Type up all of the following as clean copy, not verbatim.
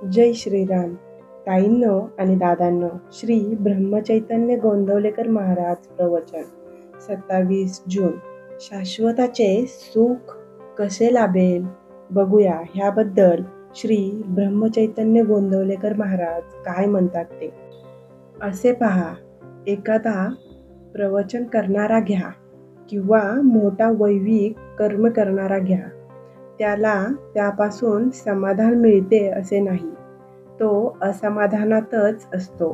जय श्रीराम. ताईंनो आणि दादांनो, श्री ब्रह्मचैतन्य गोंदवलेकर महाराज प्रवचन 27 जून. शाश्वताचे सुख कसे लाभेल बघूया. ह्याबद्दल श्री ब्रह्मचैतन्य गोंदवलेकर महाराज काय म्हणतात ते. असे पहा, एखादा प्रवचन करणारा घ्या किंवा मोठा वैविक कर्म करणारा घ्या, त्याला त्यापासून समाधान मिळते असे नाही. तो असमाधानातच असतो.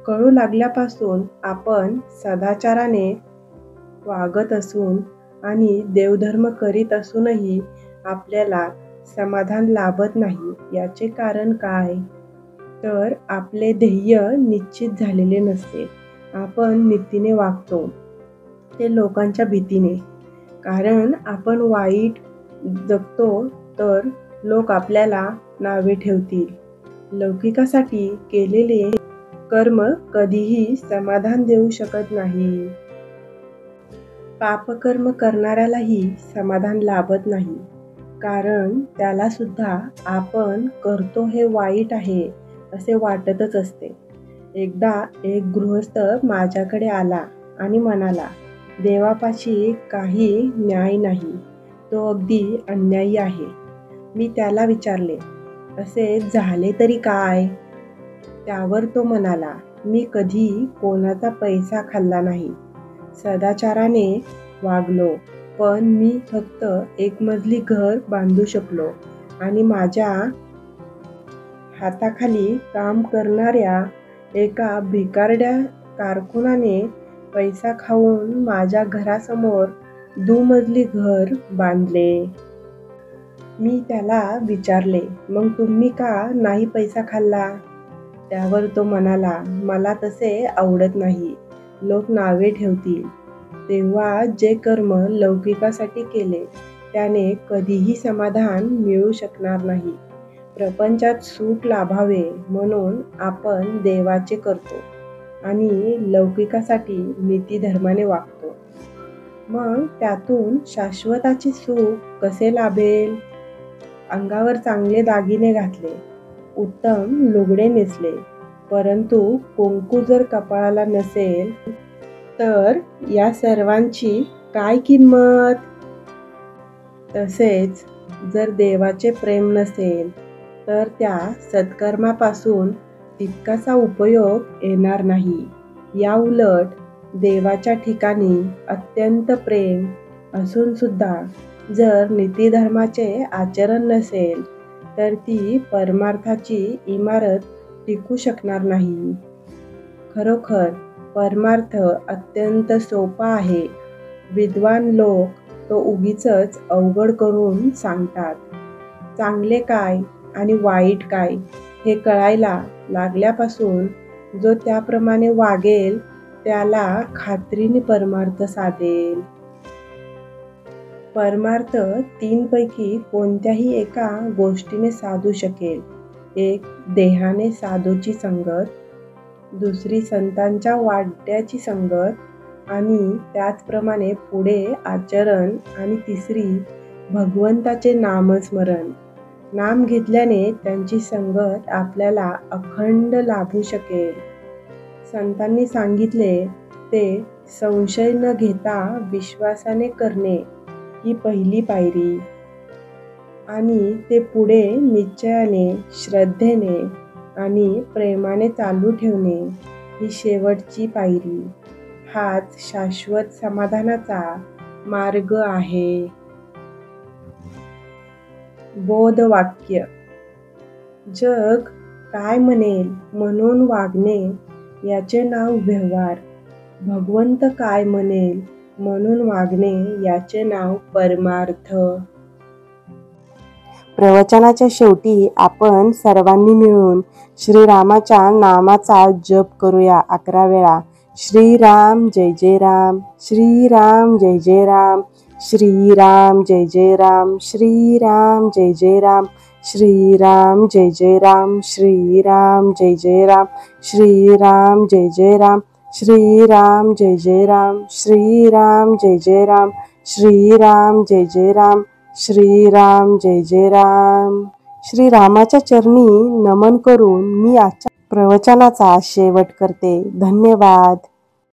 कळू लागल्यापासून आपण सदाचाराने वागत असून आणि देवधर्म करीत असूनही आपल्याला समाधान लाभत नाही. याचे कारण काय? तर आपले ध्येय निश्चित झालेले नसते. आपण नीतीने वागतो ते लोकांच्या भीतीने. कारण आपण वाईट जगतो तर लोक आपल्याला नावे ठेवतील. लौकिकासाठी केलेले कर्म कधीही समाधान देऊ शकत नाही. पापकर्म करणाऱ्यालाही समाधान लाभत नाही, कारण त्याला सुद्धा आपण करतो हे वाईट आहे असे वाटतच असते. एकदा एक गृहस्थ माझ्याकडे आला आणि म्हणाला, देवापाशी काही न्याय नाही, तो अगदी अन्यायी आहे. मी त्याला विचारले, असे झाले तरी काय? त्यावर तो म्हणाला, मी कधी कोणाचा पैसा खाल्ला नाही, सदाचाराने वागलो, पण मी फक्त एक मजली घर बांधू शकलो आणि माझ्या हाताखाली काम करणाऱ्या एका भिकारड्या कारकुनाने पैसा खाऊन माझ्या घरासमोर दुमजली घर बांधले. मी त्याला विचारले, मग तुम्ही का नाही पैसा खाल्ला? त्यावर तो म्हणाला, मला तसे आवडत नाही, लोक नावे ठेवतील. तेव्हा जे कर्म लौकिकासाठी केले त्याने कधीही समाधान मिळू शकणार नाही. प्रपंचात सुख लाभावे म्हणून आपण देवाचे करतो आणि लौकिकासाठी नीतिधर्माने वागतो. मग त्यातून शाश्वताचे सुख कसे लाभेल? अंगावर चांगले दागिने घातले, उत्तम लुगडे नेसले, परंतु कुंकू जर कपाळाला नसेल तर या सर्वांची काय किंमत? तसेच जर देवाचे प्रेम नसेल तर त्या सत्कर्मापासून तितकासा उपयोग येणार नाही. या उलट देवाच्या ठिकाणी अत्यंत प्रेम असून सुद्धा जर नीतिधर्माचे आचरण नसेल तर ती परमार्थाची इमारत टिकू शकणार नाही. खरोखर परमार्थ अत्यंत सोपा आहे. विद्वान लोक तो उगीचच अवघड करून सांगतात. चांगले काय आणि वाईट काय हे कळायला लागल्यापासून जो त्याप्रमाणे वागेल त्याला खात्रीने परमार्थ साधेल. परमार्थ 3 पैकी कोणत्याही एका गोष्टीने साधू शकेल. एक देहाने साधूची संगत, दुसरी संतांच्या वाड्याची संगत आणि त्याचप्रमाणे पुढे आचरण आणि तिसरी भगवंताचे नामस्मरण. नाम घेतल्याने त्यांची संगत आपल्याला अखंड लाभू शकेल. संतांनी सांगितले ते संशय न घेता विश्वासाने करणे ही पहिली पायरी आणि ते पुढे निश्चयाने, श्रद्धेने आणि प्रेमाने चालू ठेवणे ही शेवटची पायरी. हाच शाश्वत समाधानाचा मार्ग आहे. बोधवाक्य. जग काय म्हणेल म्हणून वागणे याचे नाव व्यवहार. भगवंत काय म्हणेल म्हणून वागणे याचे नाव परमार्थ. प्रवचनाच्या शेवटी आपण सर्वांनी मिळून श्रीरामाच्या नामाचा जप करूया 11 वेळा. श्रीराम जय जय राम, श्रीराम जय जय राम, श्रीराम जय जय राम, श्रीराम जय जय राम, श्रीराम जय जय राम, श्रीराम जय जय राम, श्रीराम जय जय राम, श्रीराम जय जय राम, श्रीराम जय जय राम, श्रीराम जय जय राम, श्रीराम जय जय राम. श्रीरामाच्या चरणी नमन करून मी आजच्या प्रवचनाचा शेवट करते. धन्यवाद.